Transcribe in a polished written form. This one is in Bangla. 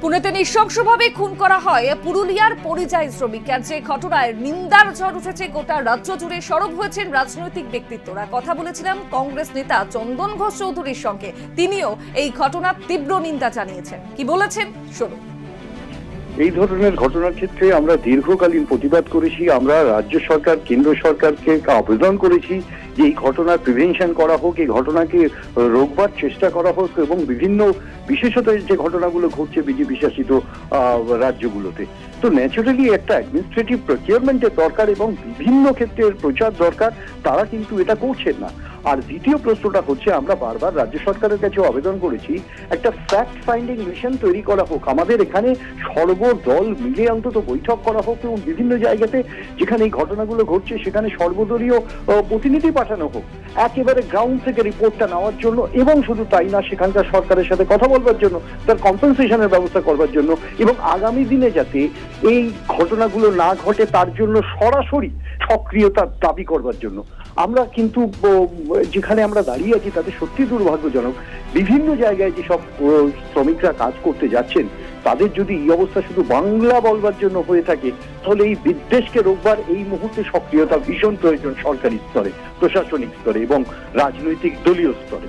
পুনেতে নৃশংসভাবে খুন করা হয় পুরুলিয়ার পরিযায়ী শ্রমিক। আর যে ঘটনায় নিন্দার ঝড় উঠেছে গোটা রাজ্য জুড়ে সরব হয়েছেন রাজনৈতিক ব্যক্তিত্বরা। কথা বলেছিলাম কংগ্রেস নেতা চন্দন ঘোষ চৌধুরীর সঙ্গে, তিনিও এই ঘটনার তীব্র নিন্দা জানিয়েছেন। কি বলেছেন শুনুন। এই ধরনের ঘটনার ক্ষেত্রে আমরা দীর্ঘকালীন প্রতিবাদ করেছি। আমরা রাজ্য সরকার, কেন্দ্র সরকারকে আবেদন করেছি যে এই ঘটনার প্রিভেনশন করা হোক, এই ঘটনাকে রোকবার চেষ্টা করা হোক এবং বিভিন্ন বিশেষত যে ঘটনাগুলো ঘটছে বিজেপি শাসিত রাজ্যগুলোতে, তো ন্যাচারালি একটা অ্যাডমিনিস্ট্রেটিভ প্রকিউরমেন্টের দরকার এবং বিভিন্ন ক্ষেত্রের প্রচার দরকার। তারা কিন্তু এটা করছেন না। আর দ্বিতীয় প্রশ্নটা হচ্ছে, আমরা বারবার রাজ্য সরকারের কাছে আবেদন করেছি একটা ফ্যাক্ট ফাইন্ডিং মিশন তৈরি করা হোক। আমাদের এখানে সর্বদল মিলে অন্তত বৈঠক করা হোক এবং বিভিন্ন জায়গাতে যেখানে এই ঘটনাগুলো ঘটছে সেখানে সর্বদলীয় প্রতিনিধি পাঠানো হোক, একেবারে গ্রাউন্ড থেকে রিপোর্টটা নেওয়ার জন্য। এবং শুধু তাই না, সেখানকার সরকারের সাথে কথা বলবার জন্য, তার কম্পেনসেশনের ব্যবস্থা করবার জন্য এবং আগামী দিনে যাতে এই ঘটনাগুলো না ঘটে তার জন্য সরাসরি সক্রিয়তার দাবি করবার জন্য। আমরা কিন্তু যেখানে আমরা দাঁড়িয়ে আছি তাতে সত্যি দুর্ভাগ্যজনক। বিভিন্ন জায়গায় যেসব শ্রমিকরা কাজ করতে যাচ্ছেন তাদের যদি এই অবস্থা শুধু বাংলা বলবার জন্য হয়ে থাকে, তাহলে এই বিদ্বেষকে রোকবার এই মুহূর্তে সক্রিয়তা ভীষণ প্রয়োজন সরকারি স্তরে, প্রশাসনিক স্তরে এবং রাজনৈতিক দলীয় স্তরে।